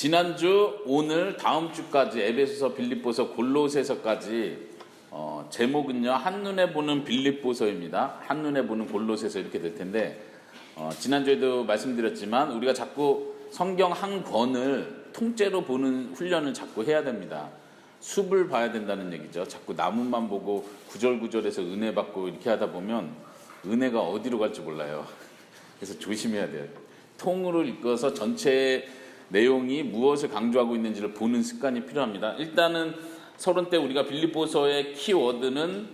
지난주, 오늘, 다음 주까지 에베소서, 빌립보서, 골로새서까지 제목은요 한눈에 보는 빌립보서입니다. 한눈에 보는 골로새서 이렇게 될 텐데 지난주에도 말씀드렸지만 우리가 자꾸 성경 한 권을 통째로 보는 훈련을 자꾸 해야 됩니다. 숲을 봐야 된다는 얘기죠. 자꾸 나무만 보고 구절구절해서 은혜 받고 이렇게 하다 보면 은혜가 어디로 갈지 몰라요. 그래서 조심해야 돼요. 통으로 읽어서 전체 내용이 무엇을 강조하고 있는지를 보는 습관이 필요합니다. 일단은 서론 때 우리가 빌립보서의 키워드는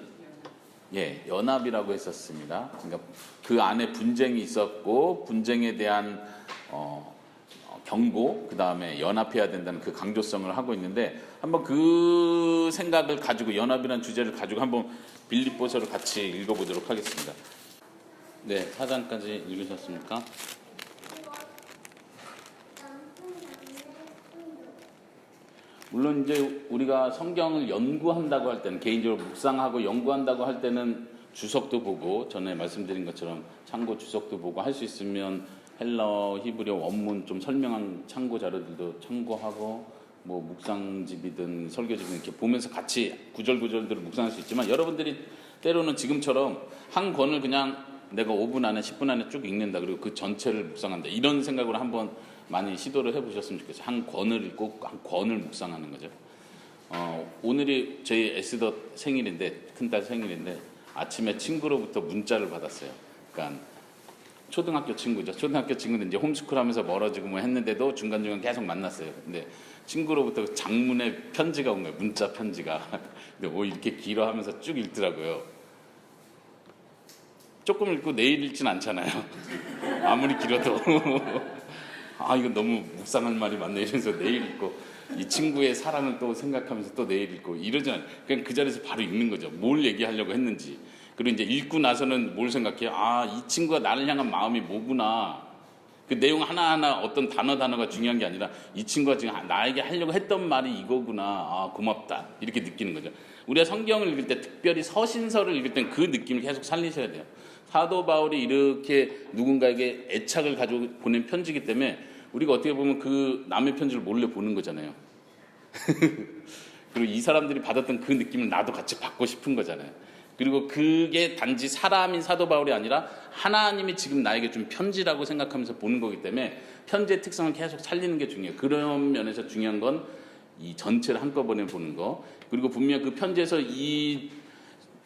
연합이라고 했었습니다. 그러니까 그 안에 분쟁이 있었고 분쟁에 대한 경고, 그 다음에 연합해야 된다는 그 강조성을 하고 있는데 한번 그 생각을 가지고 연합이라는 주제를 가지고 한번 빌립보서를 같이 읽어보도록 하겠습니다. 네, 4장까지 읽으셨습니까? 물론 이제 우리가 성경을 연구한다고 할 때는 개인적으로 묵상하고 연구한다고 할 때는 주석도 보고 전에 말씀드린 것처럼 참고 주석도 보고 할 수 있으면 헬라어, 히브리어 원문 좀 설명한 참고 자료들도 참고하고 뭐 묵상집이든 설교집이든 이렇게 보면서 같이 구절구절들을 묵상할 수 있지만 여러분들이 때로는 지금처럼 한 권을 그냥 내가 5분 안에 10분 안에 쭉 읽는다 그리고 그 전체를 묵상한다 이런 생각으로 한번 많이 시도를 해보셨으면 좋겠어요. 한 권을 읽고 한 권을 묵상하는 거죠. 오늘이 저희 에스더 생일인데 큰딸 생일인데 아침에 친구로부터 문자를 받았어요. 그러니까 초등학교 친구죠. 초등학교 친구는 이제 홈스쿨하면서 멀어지고 뭐 했는데도 중간중간 계속 만났어요. 근데 친구로부터 장문의 편지가 온 거예요. 문자 편지가. 근데 뭐 이렇게 길어 하면서 쭉 읽더라고요. 조금 읽고 내일 읽진 않잖아요. 아무리 길어도. 이거 너무 묵상할 말이 많네 이러면서 내일 읽고 이 친구의 사랑을 또 생각하면서 또 내일 읽고 이러지 않아요. 그냥 그 자리에서 바로 읽는 거죠. 뭘 얘기하려고 했는지. 그리고 이제 읽고 나서는 뭘 생각해요? 이 친구가 나를 향한 마음이 뭐구나. 그 내용 하나하나 어떤 단어가 중요한 게 아니라 이 친구가 지금 나에게 하려고 했던 말이 이거구나. 고맙다. 이렇게 느끼는 거죠. 우리가 성경을 읽을 때 특별히 서신서를 읽을 땐 그 느낌을 계속 살리셔야 돼요. 사도 바울이 이렇게 누군가에게 애착을 가지고 보낸 편지이기 때문에 우리가 어떻게 보면 그 남의 편지를 몰래 보는 거잖아요. 그리고 이 사람들이 받았던 그 느낌을 나도 같이 받고 싶은 거잖아요. 그리고 그게 단지 사람인 사도 바울이 아니라 하나님이 지금 나에게 준 편지라고 생각하면서 보는 거기 때문에 편지의 특성을 계속 살리는 게 중요해요. 그런 면에서 중요한 건 이 전체를 한꺼번에 보는 거. 그리고 분명 그 편지에서 이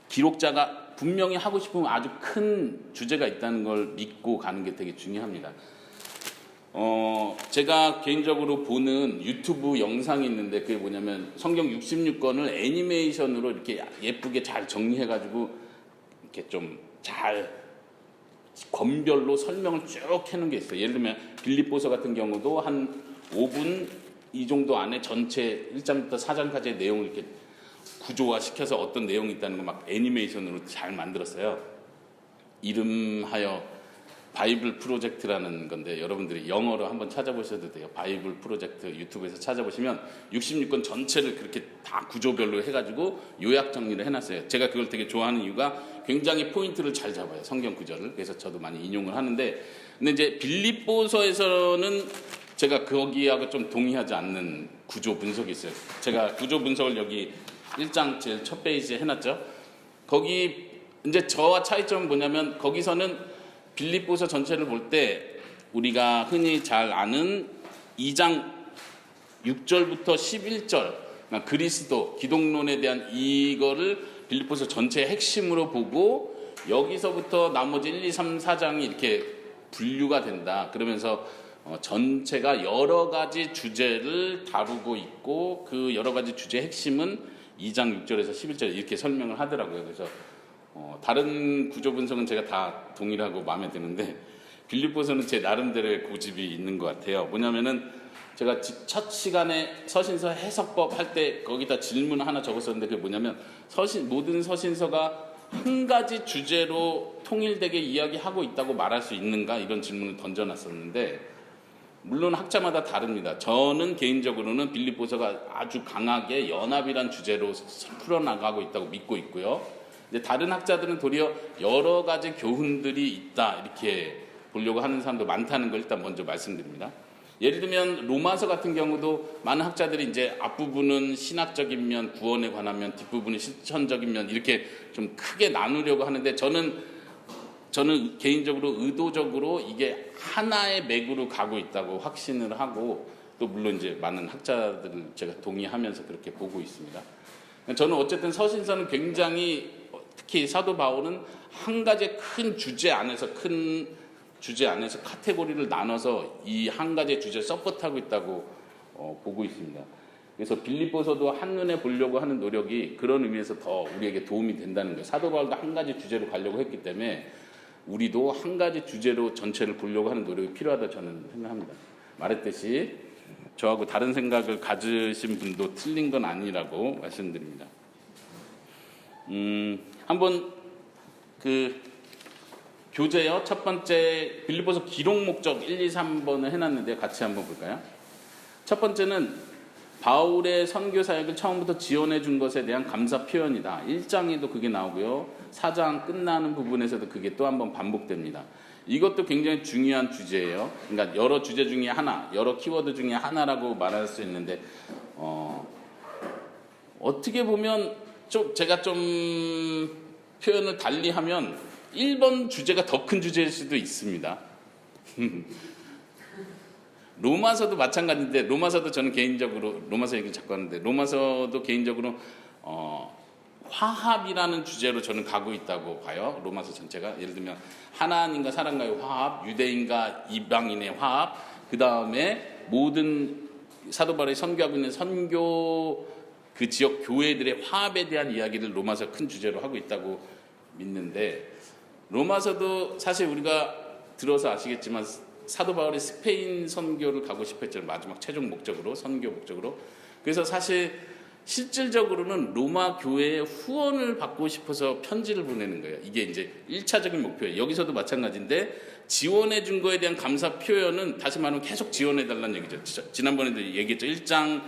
기록자가 분명히 하고 싶은 아주 큰 주제가 있다는 걸 믿고 가는 게 되게 중요합니다. 제가 개인적으로 보는 유튜브 영상이 있는데 그게 뭐냐면 성경 66권을 애니메이션으로 이렇게 예쁘게 잘 정리해가지고 이렇게 좀 잘 권별로 설명을 쭉 해놓은 게 있어요. 예를 들면 빌립보서 같은 경우도 한 5분 이 정도 안에 전체 1장부터 4장까지의 내용을 이렇게 구조화시켜서 어떤 내용이 있다는 거 막 애니메이션으로 잘 만들었어요. 이름하여 바이블 프로젝트라는 건데 여러분들이 영어로 한번 찾아보셔도 돼요. 바이블 프로젝트 유튜브에서 찾아보시면 66권 전체를 그렇게 다 구조별로 해가지고 요약 정리를 해놨어요. 제가 그걸 되게 좋아하는 이유가 굉장히 포인트를 잘 잡아요. 성경 구절을. 그래서 저도 많이 인용을 하는데 근데 이제 빌립보서에서는 제가 거기하고 좀 동의하지 않는 구조 분석이 있어요. 제가 구조 분석을 여기 1장 제일 첫 페이지에 해놨죠. 거기 이제 저와 차이점은 뭐냐면 거기서는 빌립보서 전체를 볼 때 우리가 흔히 잘 아는 2장 6절부터 11절 그러니까 그리스도 기독론에 대한 이거를 빌립보서 전체의 핵심으로 보고 여기서부터 나머지 1, 2, 3, 4장이 이렇게 분류가 된다. 그러면서 전체가 여러 가지 주제를 다루고 있고 그 여러 가지 주제의 핵심은 2장 6절에서 11절 이렇게 설명을 하더라고요. 그래서 다른 구조 분석은 제가 다 동일하고 마음에 드는데 빌립보서는 제 나름대로의 고집이 있는 것 같아요. 뭐냐면은 제가 첫 시간에 서신서 해석법 할 때 거기다 질문 하나 적었었는데 그게 뭐냐면 모든 서신서가 한 가지 주제로 통일되게 이야기하고 있다고 말할 수 있는가 이런 질문을 던져놨었는데 물론 학자마다 다릅니다. 저는 개인적으로는 빌립보서가 아주 강하게 연합이란 주제로 풀어나가고 있다고 믿고 있고요. 이제 다른 학자들은 도리어 여러 가지 교훈들이 있다 이렇게 보려고 하는 사람도 많다는 걸 일단 먼저 말씀드립니다. 예를 들면 로마서 같은 경우도 많은 학자들이 이제 앞부분은 신학적인 면, 구원에 관한 면, 뒷부분은 실천적인 면 이렇게 좀 크게 나누려고 하는데 저는 개인적으로 의도적으로 이게 하나의 맥으로 가고 있다고 확신을 하고 또 물론 이제 많은 학자들을 제가 동의하면서 그렇게 보고 있습니다. 저는 어쨌든 서신서는 굉장히 특히 사도 바울은 한 가지 큰 주제 안에서 카테고리를 나눠서 이 한 가지 주제를 서포트하고 있다고 보고 있습니다. 그래서 빌립보서도 한눈에 보려고 하는 노력이 그런 의미에서 더 우리에게 도움이 된다는 거예요. 사도 바울도 한 가지 주제로 가려고 했기 때문에 우리도 한 가지 주제로 전체를 보려고 하는 노력이 필요하다 저는 생각합니다. 말했듯이 저하고 다른 생각을 가지신 분도 틀린 건 아니라고 말씀드립니다. 한번 교재요. 첫 번째 빌립보서 기록 목적 1, 2, 3번을 해놨는데 같이 한번 볼까요? 첫 번째는 바울의 선교 사역을 처음부터 지원해 준 것에 대한 감사 표현이다. 1장에도 그게 나오고요. 4장 끝나는 부분에서도 그게 또 한번 반복됩니다. 이것도 굉장히 중요한 주제예요. 그러니까 여러 주제 중에 하나, 여러 키워드 중에 하나라고 말할 수 있는데 어떻게 보면 제가 좀 표현을 달리하면 1번 주제가 더 큰 주제일 수도 있습니다. 로마서도 마찬가지인데 로마서도 저는 개인적으로 로마서 얘기를 자꾸 하는데 로마서도 개인적으로 화합이라는 주제로 저는 가고 있다고 봐요. 로마서 전체가 예를 들면 하나님과 사람과의 화합, 유대인과 이방인의 화합, 그 다음에 모든 사도 바울이 선교하고 있는 선교 그 지역 교회들의 화합에 대한 이야기를 로마서 큰 주제로 하고 있다고 믿는데 로마서도 사실 우리가 들어서 아시겠지만 사도 바울이 스페인 선교를 가고 싶어 했잖아요. 마지막 최종 목적으로 선교 목적으로. 그래서 사실 실질적으로는 로마 교회의 후원을 받고 싶어서 편지를 보내는 거예요. 이게 이제 1차적인 목표예요. 여기서도 마찬가지인데 지원해 준 거에 대한 감사 표현은 다시 말하면 계속 지원해 달라는 얘기죠. 지난번에도 얘기했죠. 1장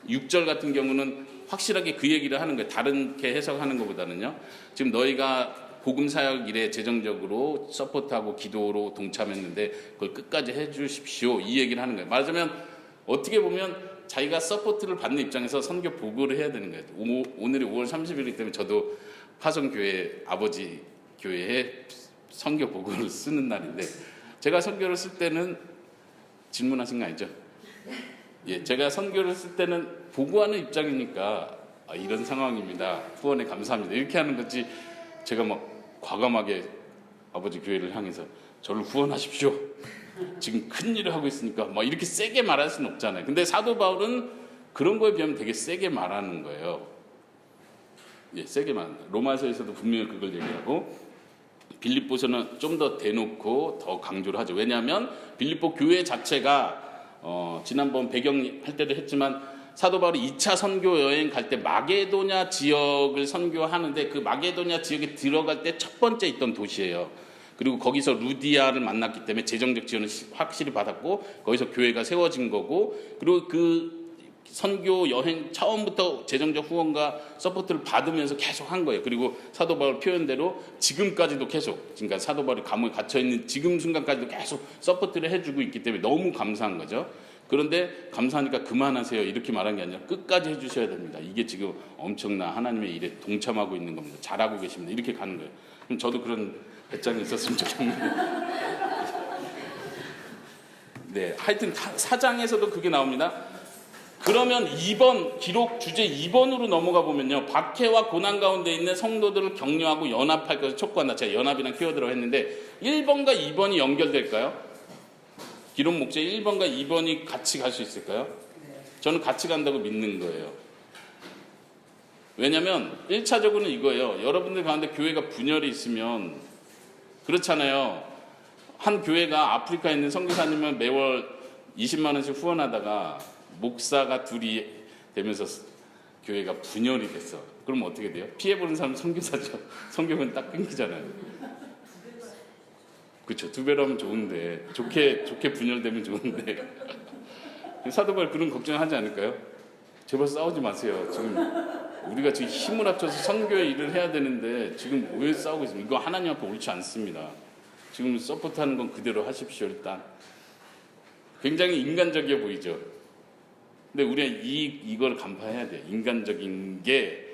6절 같은 경우는 확실하게 그 얘기를 하는 거예요. 다른게 해석하는 것보다는요. 지금 너희가 복음 사역 일에 재정적으로 서포트하고 기도로 동참했는데 그걸 끝까지 해주십시오. 이 얘기를 하는 거예요. 말하자면 어떻게 보면 자기가 서포트를 받는 입장에서 선교 보고를 해야 되는 거예요. 오늘이 5월 30일이기 때문에 저도 화성교회 아버지 교회에 선교 보고를 쓰는 날인데 제가 선교를 쓸 때는 질문하신 거 아니죠? 예, 제가 선교를 쓸 때는 보고하는 입장이니까 이런 상황입니다. 후원에 감사합니다. 이렇게 하는 거지 제가 막 과감하게 아버지 교회를 향해서 저를 후원하십시오. 지금 큰일을 하고 있으니까 막 이렇게 세게 말할 수는 없잖아요. 근데 사도 바울은 그런 거에 비하면 되게 세게 말하는 거예요. 예, 세게 말하는 거예요. 로마서에서도 분명히 그걸 얘기하고 빌립보서는 좀 더 대놓고 더 강조를 하죠. 왜냐하면 빌립보 교회 자체가 지난번 배경할 때도 했지만 사도 바울이 2차 선교 여행 갈 때 마게도냐 지역을 선교하는데 그 마게도냐 지역에 들어갈 때 첫 번째 있던 도시예요. 그리고 거기서 루디아를 만났기 때문에 재정적 지원을 확실히 받았고 거기서 교회가 세워진 거고 그리고 그 선교 여행 처음부터 재정적 후원과 서포트를 받으면서 계속 한 거예요. 그리고 사도 바울 표현대로 지금까지도 계속 그러니까 사도 바울이 감옥에 갇혀있는 지금 순간까지도 계속 서포트를 해주고 있기 때문에 너무 감사한 거죠. 그런데 감사하니까 그만하세요 이렇게 말한 게 아니라 끝까지 해주셔야 됩니다. 이게 지금 엄청난 하나님의 일에 동참하고 있는 겁니다. 잘하고 계십니다. 이렇게 가는 거예요. 그럼 저도 그런 배짱이 있었으면 좋겠네요. 네, 하여튼 사장에서도 그게 나옵니다. 그러면 2번 기록 주제 2번으로 넘어가 보면요. 박해와 고난 가운데 있는 성도들을 격려하고 연합할 것을 촉구한다. 제가 연합이라는 키워드로 했는데 1번과 2번이 연결될까요? 기록 목적 1번과 2번이 같이 갈 수 있을까요? 저는 같이 간다고 믿는 거예요. 왜냐하면 1차적으로는 이거예요. 여러분들 가운데 교회가 분열이 있으면 그렇잖아요. 한 교회가 아프리카에 있는 선교사님은 매월 20만 원씩 후원하다가 목사가 둘이 되면서 교회가 분열이 됐어. 그럼 어떻게 돼요? 피해보는 사람은 선교사죠. 선교는 딱 끊기잖아요. 그렇죠. 2배로 하면 좋은데 좋게 분열되면 좋은데 사도 바울 그런 걱정하지 않을까요? 제발 싸우지 마세요. 지금 우리가 지금 힘을 합쳐서 선교의 일을 해야 되는데 지금 왜 싸우고 있습니까? 이거 하나님 앞에 옳지 않습니다. 지금 서포트하는 건 그대로 하십시오. 일단 굉장히 인간적이어 보이죠. 근데 우리가 이걸 간파해야 돼. 인간적인 게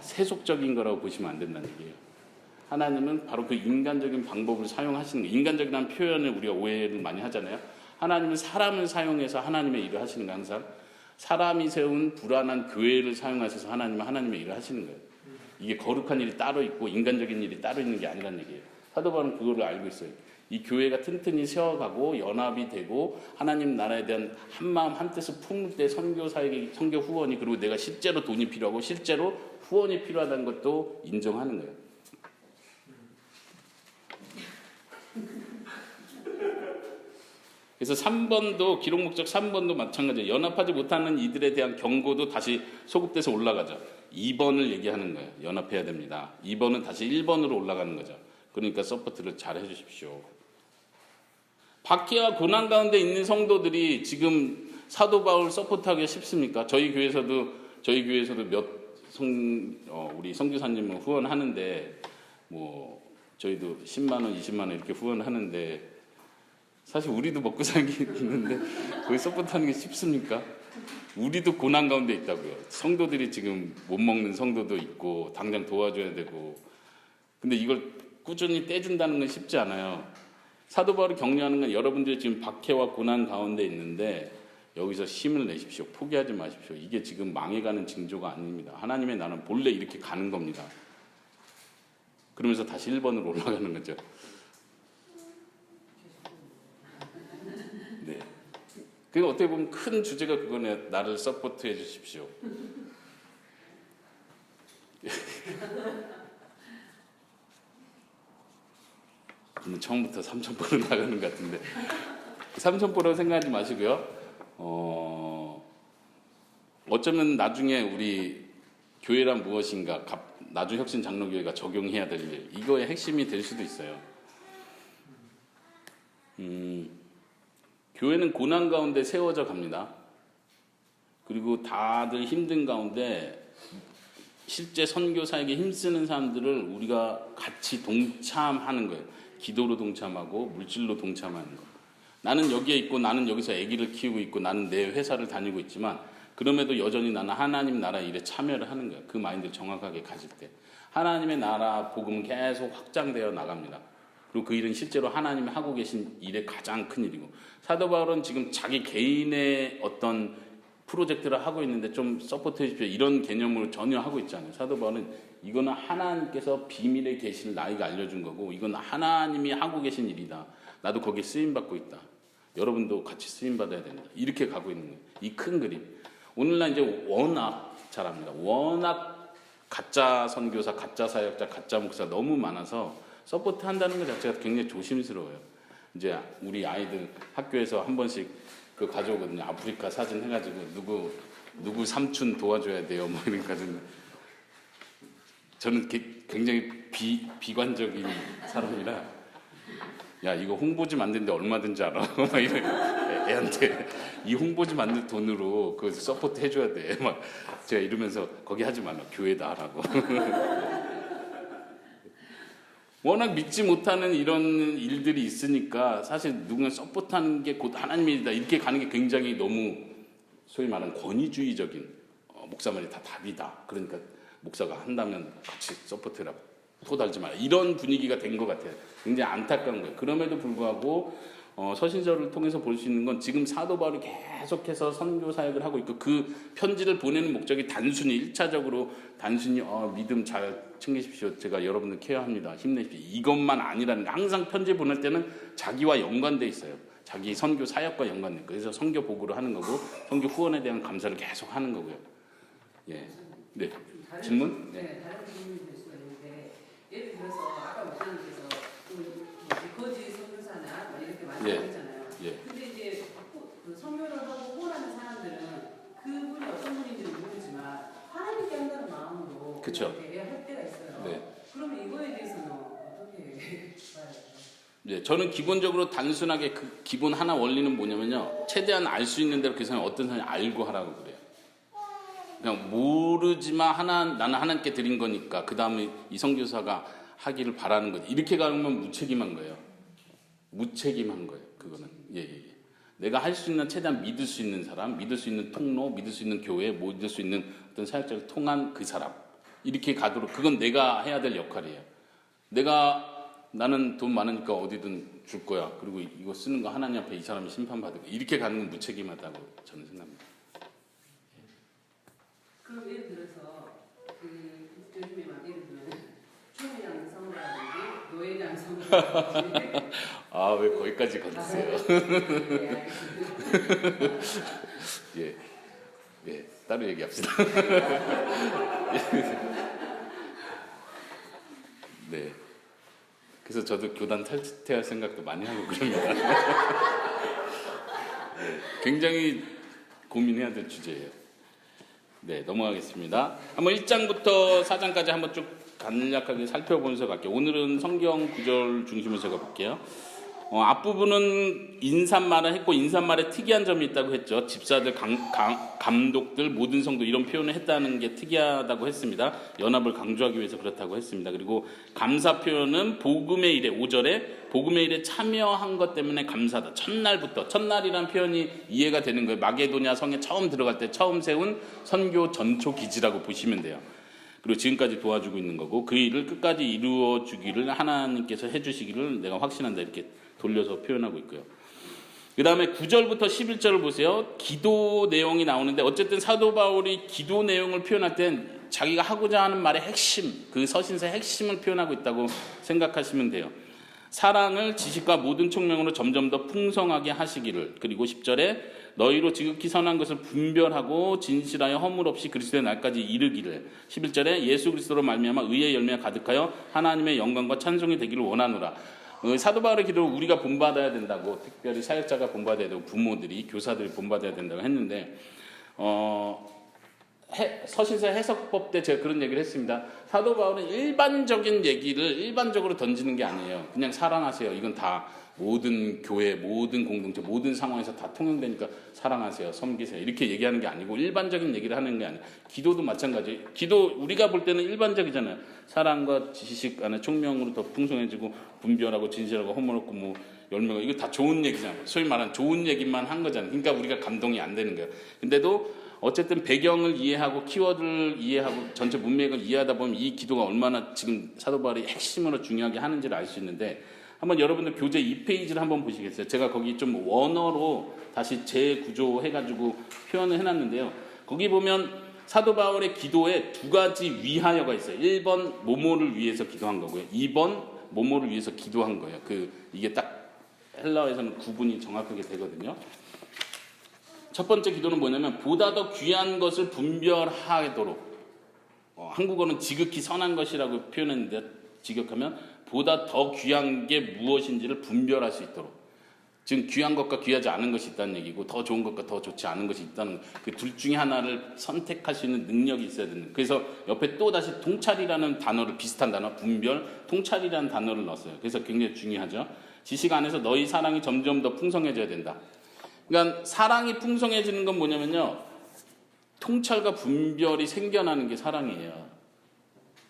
세속적인 거라고 보시면 안 된다는 얘기예요. 하나님은 바로 그 인간적인 방법을 사용하시는 거예요. 인간적이라는 표현을 우리가 오해를 많이 하잖아요. 하나님은 사람을 사용해서 하나님의 일을 하시는 거예요. 항상 사람이 세운 불안한 교회를 사용하셔서 하나님은 하나님의 일을 하시는 거예요. 이게 거룩한 일이 따로 있고 인간적인 일이 따로 있는 게 아니라는 얘기예요. 사도 바울은 그거를 알고 있어요. 이 교회가 튼튼히 세워가고 연합이 되고 하나님 나라에 대한 한마음 한뜻을 품을 때 선교사에게 선교 후원이, 그리고 내가 실제로 돈이 필요하고 실제로 후원이 필요하다는 것도 인정하는 거예요. 그래서 3번도 기록 목적 3번도 마찬가지예요. 연합하지 못하는 이들에 대한 경고도 다시 소급돼서 올라가죠. 2번을 얘기하는 거예요. 연합해야 됩니다. 2번은 다시 1번으로 올라가는 거죠. 그러니까 서포트를 잘 해주십시오. 박해와 고난 가운데 있는 성도들이 지금 사도 바울 서포트하기가 쉽습니까? 저희 교회에서도 우리 선교사님은 후원하는데 뭐 저희도 10만 원, 20만 원 이렇게 후원하는데 사실 우리도 먹고 살기 있는데 거기 서포트하는 게 쉽습니까? 우리도 고난 가운데 있다고요. 성도들이 지금 못 먹는 성도도 있고 당장 도와줘야 되고, 근데 이걸 꾸준히 떼준다는 건 쉽지 않아요. 사도 바울이 격려하는 건 여러분들이 지금 박해와 고난 가운데 있는데 여기서 힘을 내십시오. 포기하지 마십시오. 이게 지금 망해가는 징조가 아닙니다. 하나님의 나라는 본래 이렇게 가는 겁니다. 그러면서 다시 1번으로 올라가는 거죠. 네. 그 어떻게 보면 큰 주제가 그거네요. 나를 서포트해 주십시오. 처음부터 삼천포로 나가는 것 같은데 삼천포라고 생각하지 마시고요. 어쩌면 나중에 우리 교회란 무엇인가, 나중 혁신 장로교회가 적용해야 될 일, 이거의 핵심이 될 수도 있어요. 교회는 고난 가운데 세워져 갑니다. 그리고 다들 힘든 가운데 실제 선교사에게 힘쓰는 사람들을 우리가 같이 동참하는 거예요. 기도로 동참하고 물질로 동참하는 거. 나는 여기에 있고 나는 여기서 아기를 키우고 있고 나는 내 회사를 다니고 있지만 그럼에도 여전히 나는 하나님 나라 일에 참여를 하는 거예요. 그 마인드를 정확하게 가질 때 하나님의 나라 복음은 계속 확장되어 나갑니다. 그리고 그 일은 실제로 하나님이 하고 계신 일의 가장 큰 일이고, 사도 바울은 지금 자기 개인의 어떤 프로젝트를 하고 있는데 좀 서포트해 주십시오 이런 개념으로 전혀 하고 있지 않아요. 사도 바울은 이거는 하나님께서 비밀에 계실 나에게 알려준 거고 이건 하나님이 하고 계신 일이다. 나도 거기에 쓰임받고 있다. 여러분도 같이 쓰임받아야 된다. 이렇게 가고 있는 거예요. 이 큰 그림. 오늘날 이제 워낙 잘합니다. 워낙 가짜 선교사, 가짜 사역자, 가짜 목사 너무 많아서 서포트 한다는 것 자체가 굉장히 조심스러워요. 이제 우리 아이들 학교에서 한 번씩 그 가져오거든요. 아프리카 사진 해가지고 누구 삼촌 도와줘야 돼요. 뭐 이러니까 저는 굉장히 비관적인 사람이라 야 이거 홍보지 만드는데 얼마든지 알아. 막 이래 애한테 이 홍보지 만들 돈으로 그 서포트 해줘야 돼. 막 제가 이러면서 거기 하지 말라 교회다 하라고. 워낙 믿지 못하는 이런 일들이 있으니까 사실 누군가 서포트하는 게 곧 하나님의 일이다 이렇게 가는 게 굉장히 너무 소위 말하는 권위주의적인 목사말이 다 답이다. 그러니까 목사가 한다면 같이 서포트해라. 토달지 마라. 이런 분위기가 된 것 같아요. 굉장히 안타까운 거예요. 그럼에도 불구하고 서신서를 통해서 볼 수 있는 건 지금 사도 바울이 계속해서 선교 사역을 하고 있고 그 편지를 보내는 목적이 단순히 1차적으로 단순히 믿음 잘 챙기십시오. 제가 여러분들 케어합니다. 힘내십시오. 이것만 아니라는 거. 항상 편지 보낼 때는 자기와 연관돼 있어요. 자기 선교 사역과 연관돼 있고 그래서 선교 보고를 하는 거고 선교 후원에 대한 감사를 계속 하는 거고요. 예, 네. 질문? 네. 다른 질문이 될 수가 있는데 예를 들어서 아까 목사님께서 거지 선교사나 뭐 이렇게 많이 하잖아요. 예. 근데 이제 그 선교를 하고 후원하는 사람들은 그분이 어떤 분인지는 모르지만 하나님께 한다는 마음으로 그쵸. 이렇게 할 때가 있어요. 네. 그러면 이거에 대해서는 어떻게 봐야 돼요? 네, 저는 기본적으로 단순하게 그 기본 하나 원리는 뭐냐면요. 최대한 알 수 있는 대로 그 사람이 어떤 사람이 알고 하라고 그래요. 그냥 모르지만 나는 하나님께 드린 거니까 그 다음에 이 선교사가 하기를 바라는 거지. 이렇게 가면 무책임한 거예요. 무책임한 거예요. 그거는. 예. 내가 할 수 있는 최대한 믿을 수 있는 사람, 믿을 수 있는 통로, 믿을 수 있는 교회, 믿을 수 있는 어떤 사역자를 통한 그 사람 이렇게 가도록 그건 내가 해야 될 역할이에요. 나는 돈 많으니까 어디든 줄 거야. 그리고 이거 쓰는 거 하나님 앞에 이 사람이 심판받을 거야. 이렇게 가는 건 무책임하다고 저는 생각합니다. 그럼 예를 들어서 요즘에 막 예를 들면 총회장 선거라든지 노회장 선거라든지 왜 거기까지 가셨어요? 네, 예, 따로 얘기합시다. 네. 그래서 저도 교단 탈퇴할 생각도 많이 하고 그럽니다. 네, 굉장히 고민해야 될 주제예요. 네, 넘어가겠습니다. 한번 1장부터 4장까지 한번 쭉 간략하게 살펴보면서 갈게요. 오늘은 성경 구절 중심으로 제가 볼게요. 앞부분은 인사말을 했고 인사말에 특이한 점이 있다고 했죠. 집사들, 감독들, 모든 성도 이런 표현을 했다는 게 특이하다고 했습니다. 연합을 강조하기 위해서 그렇다고 했습니다. 그리고 감사 표현은 복음의 일에 5절에 복음의 일에 참여한 것 때문에 감사다. 첫날이란 표현이 이해가 되는 거예요. 마게도냐 성에 처음 들어갈 때 처음 세운 선교 전초 기지라고 보시면 돼요. 그리고 지금까지 도와주고 있는 거고 그 일을 끝까지 이루어 주기를 하나님께서 해주시기를 내가 확신한다 이렇게 돌려서 표현하고 있고요. 그 다음에 9절부터 11절을 보세요. 기도 내용이 나오는데 어쨌든 사도 바울이 기도 내용을 표현할 땐 자기가 하고자 하는 말의 핵심, 그 서신서의 핵심을 표현하고 있다고 생각하시면 돼요. 사랑을 지식과 모든 총명으로 점점 더 풍성하게 하시기를. 그리고 10절에 너희로 지극히 선한 것을 분별하고 진실하여 허물 없이 그리스도의 날까지 이르기를. 11절에 예수 그리스도로 말미암아 의의 열매가 가득하여 하나님의 영광과 찬송이 되기를 원하노라. 사도 바울의 기도를 우리가 본받아야 된다고, 특별히 사역자가 본받아야 되고 부모들이, 교사들이 본받아야 된다고 했는데 서신서 해석법 때 제가 그런 얘기를 했습니다. 사도 바울은 일반적인 얘기를 일반적으로 던지는 게 아니에요. 그냥 사랑하세요. 이건 다 모든 교회, 모든 공동체, 모든 상황에서 다 통용되니까 사랑하세요, 섬기세요 이렇게 얘기하는 게 아니고 일반적인 얘기를 하는 게 아니에요. 기도도 마찬가지. 기도 우리가 볼 때는 일반적이잖아요. 사랑과 지식 안에 총명으로 더 풍성해지고 분별하고 진실하고 허물 없고 뭐 열매가 이거 다 좋은 얘기잖아요. 소위 말하는 좋은 얘기만 한 거잖아요. 그러니까 우리가 감동이 안 되는 거예요. 근데도 어쨌든 배경을 이해하고 키워드를 이해하고 전체 문맥을 이해하다 보면 이 기도가 얼마나 지금 사도 바울이 핵심으로 중요하게 하는지를 알 수 있는데 한번 여러분들 교재 2페이지를 한번 보시겠어요? 제가 거기 좀 원어로 다시 재구조해가지고 표현을 해놨는데요. 거기 보면 사도 바울의 기도에 두 가지 위하여가 있어요. 1번 모모를 위해서 기도한 거고요. 2번 모모를 위해서 기도한 거예요. 이게 딱 헬라어에서는 구분이 정확하게 되거든요. 첫 번째 기도는 뭐냐면 보다 더 귀한 것을 분별하도록 한국어는 지극히 선한 것이라고 표현했는데 직역하면 보다 더 귀한 게 무엇인지를 분별할 수 있도록 지금 귀한 것과 귀하지 않은 것이 있다는 얘기고 더 좋은 것과 더 좋지 않은 것이 있다는 그 둘 중에 하나를 선택할 수 있는 능력이 있어야 되는. 그래서 옆에 또 다시 통찰이라는 단어를 비슷한 단어 분별 통찰이라는 단어를 넣었어요. 그래서 굉장히 중요하죠. 지식 안에서 너희 사랑이 점점 더 풍성해져야 된다. 그러니까 사랑이 풍성해지는 건 뭐냐면요. 통찰과 분별이 생겨나는 게 사랑이에요.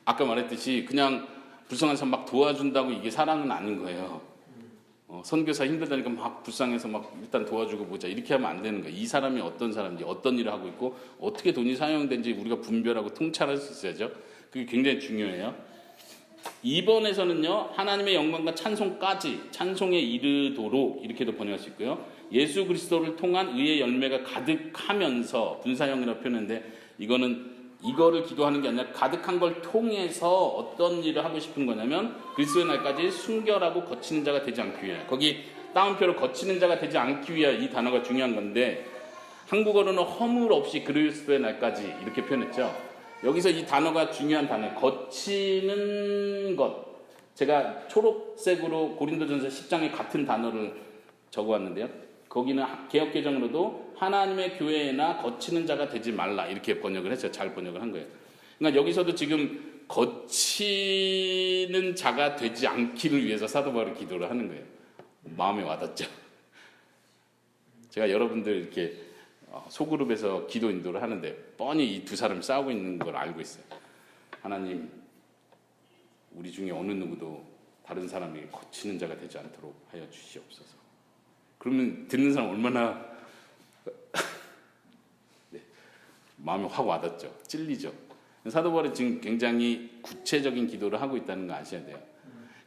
아까 말했듯이 그냥 불쌍한 사람 막 도와준다고 이게 사랑은 아닌 거예요. 선교사 힘들다니까 막 불쌍해서 막 일단 도와주고 보자 이렇게 하면 안 되는 거예요. 이 사람이 어떤 사람인지 어떤 일을 하고 있고 어떻게 돈이 사용되는지 우리가 분별하고 통찰할 수 있어야죠. 그게 굉장히 중요해요. 2번에서는요. 하나님의 영광과 찬송까지 찬송에 이르도록 이렇게도 번역할 수 있고요. 예수 그리스도를 통한 의의 열매가 가득하면서 분사형이라고 표현했는데 이거를 기도하는 게 아니라 가득한 걸 통해서 어떤 일을 하고 싶은 거냐면 그리스도의 날까지 순결하고 거치는 자가 되지 않기 위해. 거기 따옴표로 거치는 자가 되지 않기 위해 이 단어가 중요한 건데 한국어로는 허물 없이 그리스도의 날까지 이렇게 표현했죠. 여기서 이 단어가 중요한 단어예요. 거치는 것. 제가 초록색으로 고린도전서 10장에 같은 단어를 적어왔는데요. 거기는 개역개정으로도 하나님의 교회나 거치는 자가 되지 말라 이렇게 번역을 했어요. 잘 번역을 한 거예요. 그러니까 여기서도 지금 거치는 자가 되지 않기를 위해서 사도 바울이 기도를 하는 거예요. 마음에 와닿죠. 제가 여러분들 이렇게 소그룹에서 기도 인도를 하는데 뻔히 이 두 사람이 싸우고 있는 걸 알고 있어요. 하나님, 우리 중에 어느 누구도 다른 사람에게 거치는 자가 되지 않도록 하여 주시옵소서. 그러면 듣는 사람 얼마나 네, 마음이 확 와닿죠. 찔리죠. 사도 바울이 지금 굉장히 구체적인 기도를 하고 있다는 거 아셔야 돼요.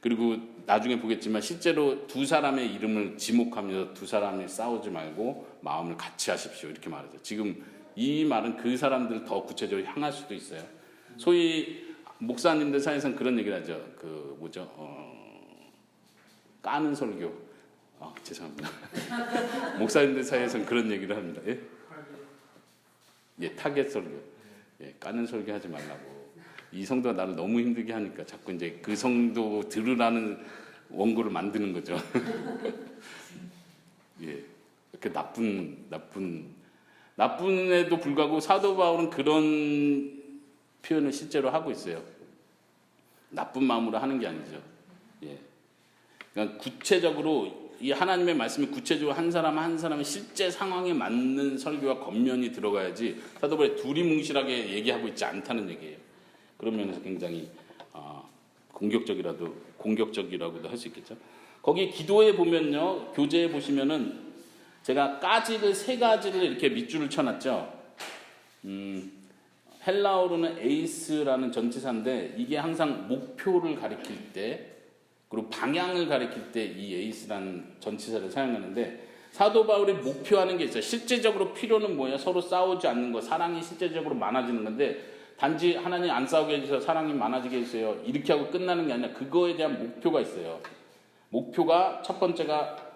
그리고 나중에 보겠지만 실제로 두 사람의 이름을 지목하면서 두 사람이 싸우지 말고 마음을 같이 하십시오 이렇게 말하죠. 지금 이 말은 그 사람들을 더 구체적으로 향할 수도 있어요. 소위 목사님들 사이에서는 그런 얘기를 하죠. 그 뭐죠? 까는 설교. 죄송합니다. 목사님들 사이에서는 그런 얘기를 합니다. 예? 예, 타겟 설교. 예, 까는 설교 하지 말라고. 이 성도가 나를 너무 힘들게 하니까 자꾸 이제 그 성도 들으라는 원고를 만드는 거죠. 예, 그 나쁜에도 불구하고 사도 바울은 그런 표현을 실제로 하고 있어요. 나쁜 마음으로 하는 게 아니죠. 예, 그러니까 구체적으로 이 하나님의 말씀이 구체적으로 한 사람 한 사람의 실제 상황에 맞는 설교와 겉면이 들어가야지 사도 바울이 두리뭉실하게 얘기하고 있지 않다는 얘기예요. 그런 면에서 굉장히 공격적이라고도 할 수 있겠죠. 거기 기도에 보면요, 교재에 보시면은 제가 까지를 세 가지를 이렇게 밑줄을 쳐놨죠. 헬라어로는 에이스라는 전치사인데 이게 항상 목표를 가리킬 때 그리고 방향을 가리킬 때 이 에이스라는 전치사를 사용하는데 사도 바울이 목표하는 게 있어요. 실제적으로 필요는 뭐예요? 서로 싸우지 않는 거, 사랑이 실제적으로 많아지는 건데 단지 하나님 안 싸우게 해주셔서 사랑이 많아지게 해주세요. 이렇게 하고 끝나는 게 아니라 그거에 대한 목표가 있어요. 목표가 첫 번째가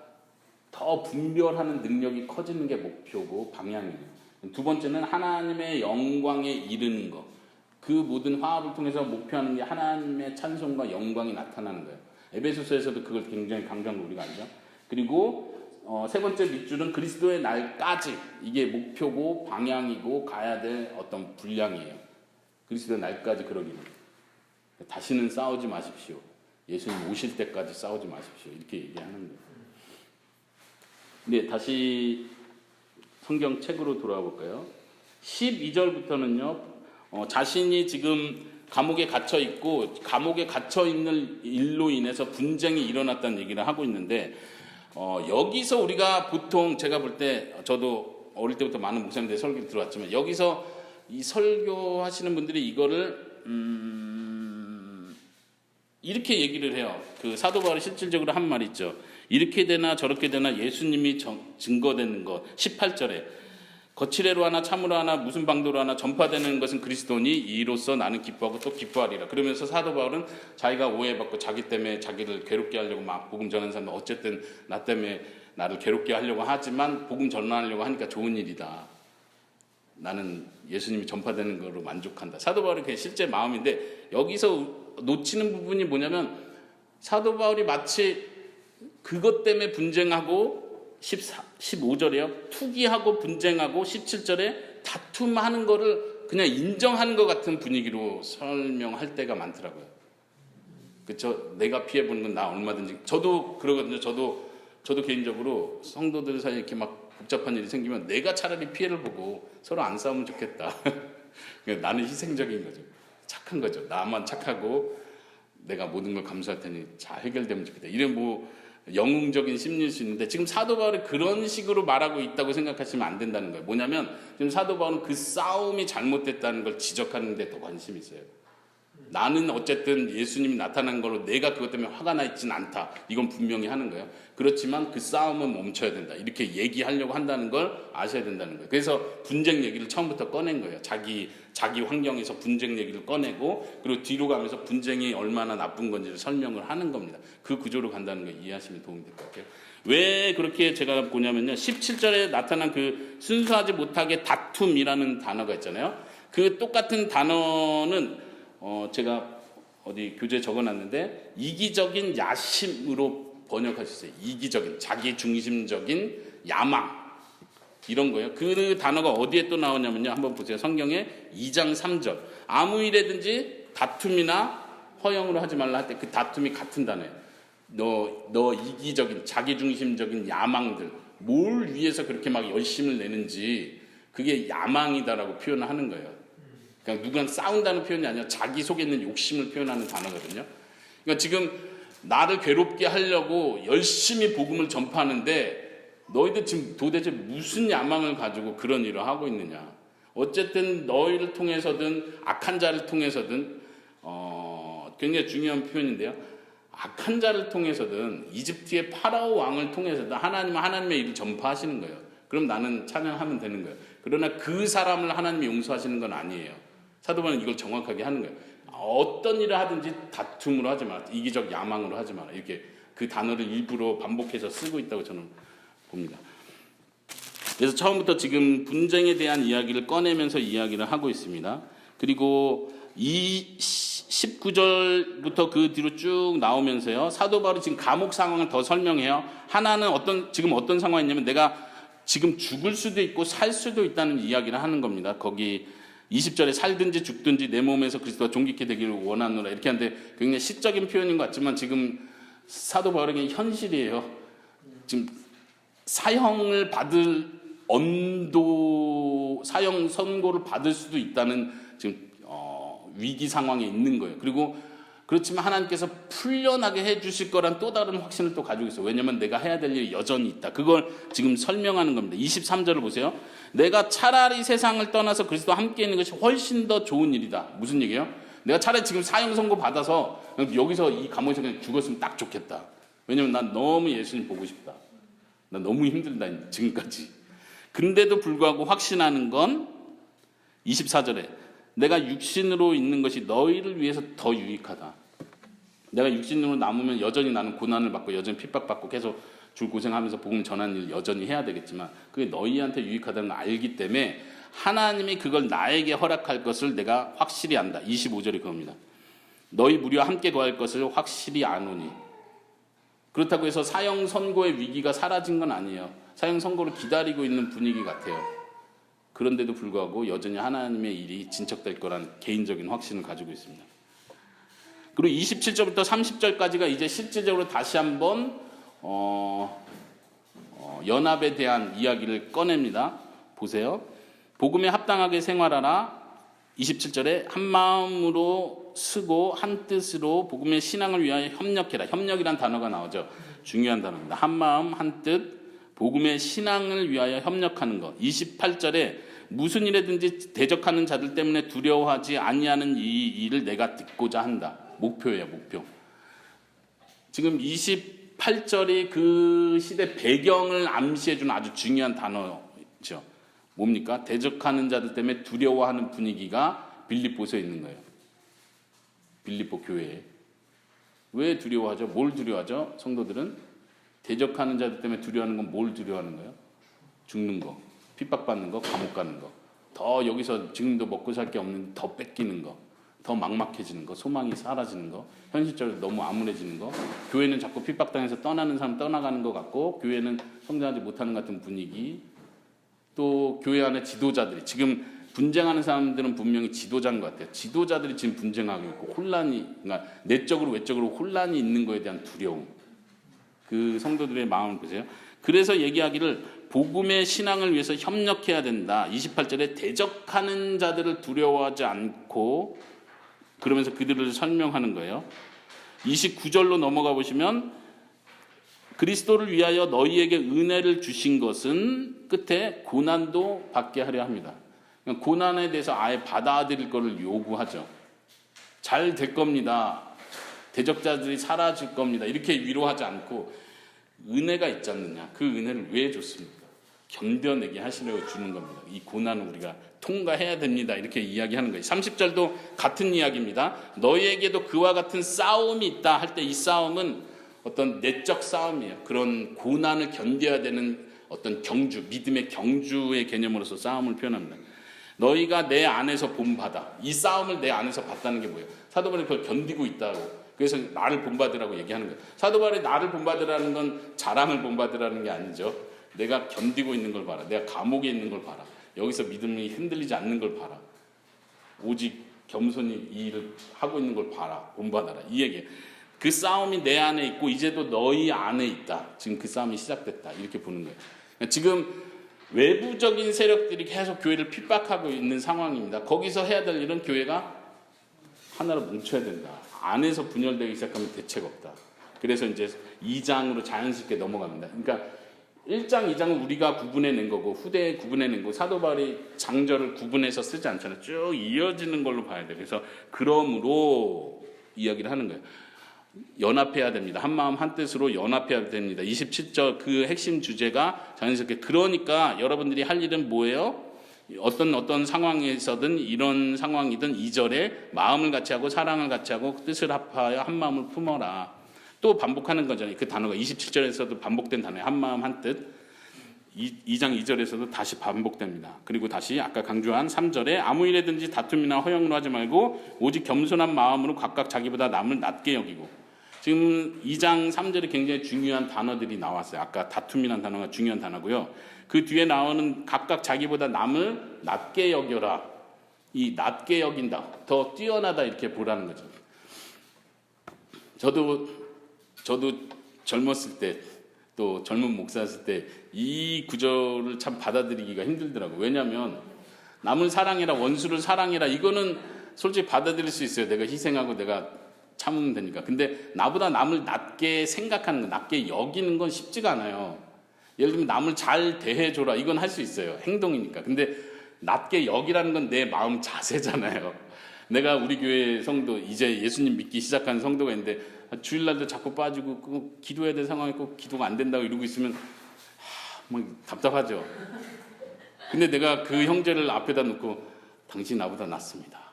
더 분별하는 능력이 커지는 게 목표고 방향이에요. 두 번째는 하나님의 영광에 이르는 거. 그 모든 화합을 통해서 목표하는 게 하나님의 찬송과 영광이 나타나는 거예요. 에베소서에서도 그걸 굉장히 강조한 거 우리가 알죠. 그리고 세 번째 밑줄은 그리스도의 날까지. 이게 목표고 방향이고 가야 될 어떤 분량이에요. 그리스도의 날까지 그러기를. 다시는 싸우지 마십시오. 예수님 오실 때까지 싸우지 마십시오. 이렇게 얘기하는 거예요. 네, 다시 성경책으로 돌아와 볼까요? 12절부터는요. 자신이 지금 감옥에 갇혀 있고 감옥에 갇혀 있는 일로 인해서 분쟁이 일어났다는 얘기를 하고 있는데 여기서 우리가 보통 제가 볼 때 저도 어릴 때부터 많은 목사님들의 설교를 들어왔지만 여기서 이 설교하시는 분들이 이거를 이렇게 얘기를 해요. 그 사도 바울이 실질적으로 한 말이 있죠. 이렇게 되나 저렇게 되나 예수님이 증거되는 것. 18절에 거칠애로 하나 참으로 하나 무슨 방도로 하나 전파되는 것은 그리스도니 이로써 나는 기뻐하고 또 기뻐하리라. 그러면서 사도 바울은 자기가 오해받고 자기 때문에 자기를 괴롭게 하려고 막 복음 전하는 사람은 어쨌든 나 때문에 나를 괴롭게 하려고 하지만 복음 전하려고 하니까 좋은 일이다. 나는 예수님이 전파되는 거로 만족한다. 사도 바울이 그게 실제 마음인데 여기서 놓치는 부분이 뭐냐면 사도 바울이 마치 그것 때문에 분쟁하고 15절이요. 투기하고 분쟁하고 17절에 다툼하는 거를 그냥 인정하는 것 같은 분위기로 설명할 때가 많더라고요. 그렇죠? 내가 피해보는 건 나 얼마든지. 저도 그러거든요. 저도 개인적으로 성도들 사이에 이렇게 막 복잡한 일이 생기면 내가 차라리 피해를 보고 서로 안 싸우면 좋겠다. 나는 희생적인 거죠. 착한 거죠. 나만 착하고 내가 모든 걸 감수할 테니 잘 해결되면 좋겠다. 이런 뭐 영웅적인 심리일 수 있는데 지금 사도 바울이 그런 식으로 말하고 있다고 생각하시면 안 된다는 거예요. 뭐냐면 지금 사도 바울은 그 싸움이 잘못됐다는 걸 지적하는 데 더 관심이 있어요. 나는 어쨌든 예수님이 나타난 걸로 내가 그것 때문에 화가 나 있지는 않다. 이건 분명히 하는 거예요. 그렇지만 그 싸움은 멈춰야 된다. 이렇게 얘기하려고 한다는 걸 아셔야 된다는 거예요. 그래서 분쟁 얘기를 처음부터 꺼낸 거예요. 자기 환경에서 분쟁 얘기를 꺼내고 그리고 뒤로 가면서 분쟁이 얼마나 나쁜 건지를 설명을 하는 겁니다. 그 구조로 간다는 거 이해하시면 도움이 될 것 같아요. 왜 그렇게 제가 보냐면요. 17절에 나타난 그 순수하지 못하게 다툼이라는 단어가 있잖아요. 그 똑같은 단어는 제가 어디 교재에 적어놨는데 이기적인 야심으로 번역할 수 있어요. 이기적인, 자기 중심적인 야망 이런 거예요. 그 단어가 어디에 또 나오냐면요. 한번 보세요. 성경에 2장 3절 아무 일에든지 다툼이나 허영으로 하지 말라 할 때 그 다툼이 같은 단어예요. 너 이기적인, 자기 중심적인 야망들 뭘 위해서 그렇게 막 열심을 내는지 그게 야망이다라고 표현을 하는 거예요. 그냥 누구랑 싸운다는 표현이 아니라 자기 속에 있는 욕심을 표현하는 단어거든요. 그러니까 지금 나를 괴롭게 하려고 열심히 복음을 전파하는데 너희들 지금 도대체 무슨 야망을 가지고 그런 일을 하고 있느냐. 어쨌든 너희를 통해서든 악한 자를 통해서든 굉장히 중요한 표현인데요. 악한 자를 통해서든 이집트의 파라오 왕을 통해서든 하나님은 하나님의 일을 전파하시는 거예요. 그럼 나는 찬양하면 되는 거예요. 그러나 그 사람을 하나님이 용서하시는 건 아니에요. 사도 바울은 이걸 정확하게 하는 거예요. 어떤 일을 하든지 다툼으로 하지 마라. 이기적 야망으로 하지 마라. 이렇게 그 단어를 일부러 반복해서 쓰고 있다고 저는 봅니다. 그래서 처음부터 지금 분쟁에 대한 이야기를 꺼내면서 이야기를 하고 있습니다. 그리고 이 19절부터 그 뒤로 쭉 나오면서요. 사도 바울이 지금 감옥 상황을 더 설명해요. 하나는 지금 어떤 상황이냐면 내가 지금 죽을 수도 있고 살 수도 있다는 이야기를 하는 겁니다. 거기 20절에 살든지 죽든지 내 몸에서 그리스도가 존귀케 되기를 원하노라 이렇게 하는데 굉장히 시적인 표현인 것 같지만 지금 사도 바울에게 현실이에요. 지금 사형을 받을 사형 선고를 받을 수도 있다는 지금 위기 상황에 있는 거예요. 그리고 그렇지만 하나님께서 풀려나게 해주실 거란 또 다른 확신을 또 가지고 있어요. 왜냐하면 내가 해야 될 일이 여전히 있다. 그걸 지금 설명하는 겁니다. 23절을 보세요. 내가 차라리 세상을 떠나서 그리스도와 함께 있는 것이 훨씬 더 좋은 일이다. 무슨 얘기예요? 내가 차라리 지금 사형 선고 받아서 여기서 이 감옥에서 그냥 죽었으면 딱 좋겠다. 왜냐하면 난 너무 예수님 보고 싶다. 난 너무 힘들다 지금까지. 근데도 불구하고 확신하는 건 24절에 내가 육신으로 있는 것이 너희를 위해서 더 유익하다. 내가 육신으로 남으면 여전히 나는 고난을 받고 여전히 핍박받고 계속 줄고생하면서 복음 전하는 일 여전히 해야 되겠지만 그게 너희한테 유익하다는 걸 알기 때문에 하나님이 그걸 나에게 허락할 것을 내가 확실히 안다. 25절이 그겁니다. 너희 무리와 함께 거할 것을 확실히 아노니. 그렇다고 해서 사형 선고의 위기가 사라진 건 아니에요. 사형 선고를 기다리고 있는 분위기 같아요. 그런데도 불구하고 여전히 하나님의 일이 진척될 거란 개인적인 확신을 가지고 있습니다. 그리고 27절부터 30절까지가 이제 실질적으로 다시 한번 연합에 대한 이야기를 꺼냅니다. 보세요. 복음에 합당하게 생활하라. 27절에 한 마음으로 쓰고 한 뜻으로 복음의 신앙을 위하여 협력해라. 협력이란 단어가 나오죠. 중요한 단어입니다. 한 마음 한 뜻 복음의 신앙을 위하여 협력하는 것. 28절에 무슨 일에든지 대적하는 자들 때문에 두려워하지 아니하는 이 일을 내가 듣고자 한다. 목표예요, 목표. 지금 28절이 그 시대 배경을 암시해주는 아주 중요한 단어죠. 뭡니까? 대적하는 자들 때문에 두려워하는 분위기가 빌립보서에 있는 거예요. 빌립보 교회에. 왜 두려워하죠? 뭘 두려워하죠? 성도들은 대적하는 자들 때문에 두려워하는 건 뭘 두려워하는 거예요? 죽는 거, 핍박받는 거, 감옥 가는 거. 더 여기서 지금도 먹고 살 게 없는데 더 뺏기는 거. 더 막막해지는 거, 소망이 사라지는 거, 현실적으로 너무 암울해지는 거, 교회는 자꾸 핍박당해서 떠나는 사람 떠나가는 것 같고 교회는 성장하지 못하는 것 같은 분위기, 또 교회 안에 지도자들이 지금 분쟁하는 사람들은 분명히 지도자인 것 같아요. 지도자들이 지금 분쟁하고 있고 그러니까 내적으로 외적으로 혼란이 있는 거에 대한 두려움, 그 성도들의 마음을 보세요. 그래서 얘기하기를 복음의 신앙을 위해서 협력해야 된다. 28절에 대적하는 자들을 두려워하지 않고 그러면서 그들을 설명하는 거예요. 29절로 넘어가 보시면 그리스도를 위하여 너희에게 은혜를 주신 것은 끝에 고난도 받게 하려 합니다. 고난에 대해서 아예 받아들일 것을 요구하죠. 잘 될 겁니다. 대적자들이 사라질 겁니다. 이렇게 위로하지 않고 은혜가 있지 않느냐. 그 은혜를 왜 줬습니까? 견뎌내게 하시려고 주는 겁니다. 이 고난을 우리가 통과해야 됩니다. 이렇게 이야기하는 거예요. 30절도 같은 이야기입니다. 너희에게도 그와 같은 싸움이 있다 할 때 이 싸움은 어떤 내적 싸움이에요. 그런 고난을 견뎌야 되는 어떤 경주, 믿음의 경주의 개념으로서 싸움을 표현합니다. 너희가 내 안에서 본받아. 이 싸움을 내 안에서 봤다는 게 뭐예요? 사도 바울이 그걸 견디고 있다고. 그래서 나를 본받으라고 얘기하는 거예요. 사도 바울이 나를 본받으라는 건 자랑을 본받으라는 게 아니죠. 내가 견디고 있는 걸 봐라. 내가 감옥에 있는 걸 봐라. 여기서 믿음이 흔들리지 않는 걸 봐라. 오직 겸손히 이 일을 하고 있는 걸 봐라. 본받아라. 이 얘기예요. 그 싸움이 내 안에 있고 이제도 너희 안에 있다. 지금 그 싸움이 시작됐다. 이렇게 보는 거예요. 지금 외부적인 세력들이 계속 교회를 핍박하고 있는 상황입니다. 거기서 해야 될 일은 교회가 하나로 뭉쳐야 된다. 안에서 분열되기 시작하면 대책 없다. 그래서 이제 2장으로 자연스럽게 넘어갑니다. 그러니까 1장, 2장은 우리가 구분해낸 거고 후대에 구분해낸 거고 사도 바울이 장절을 구분해서 쓰지 않잖아요. 쭉 이어지는 걸로 봐야 돼요. 그래서 그러므로 이야기를 하는 거예요. 연합해야 됩니다. 한마음 한뜻으로 연합해야 됩니다. 27절 그 핵심 주제가 자연스럽게 그러니까 여러분들이 할 일은 뭐예요? 어떤 상황에서든 이런 상황이든 2절에 마음을 같이 하고 사랑을 같이 하고 뜻을 합하여 한마음을 품어라. 또 반복하는 거잖아요. 그 단어가 27절에서도 반복된 단어예요. 한마음 한뜻. 2장 2절에서도 다시 반복됩니다. 그리고 다시 아까 강조한 3절에 아무 일에든지 다툼이나 허영으로 하지 말고 오직 겸손한 마음으로 각각 자기보다 남을 낮게 여기고. 지금 2장 3절에 굉장히 중요한 단어들이 나왔어요. 아까 다툼이라는 단어가 중요한 단어고요. 그 뒤에 나오는 각각 자기보다 남을 낮게 여겨라. 이 낮게 여긴다. 더 뛰어나다 이렇게 보라는 거죠. 저도 젊었을 때 또 젊은 목사였을 때 이 구절을 참 받아들이기가 힘들더라고요. 왜냐하면 남을 사랑해라 원수를 사랑해라 이거는 솔직히 받아들일 수 있어요. 내가 희생하고 내가 참으면 되니까. 근데 나보다 남을 낮게 생각하는 거, 낮게 여기는 건 쉽지가 않아요. 예를 들면 남을 잘 대해줘라 이건 할 수 있어요. 행동이니까. 근데 낮게 여기라는 건 내 마음 자세잖아요. 내가 우리 교회 성도 이제 예수님 믿기 시작한 성도가 있는데 주일날도 자꾸 빠지고 꼭 기도해야 될 상황이 꼭 기도가 안 된다고 이러고 있으면 막 답답하죠. 근데 내가 그 형제를 앞에다 놓고 당신 나보다 낫습니다.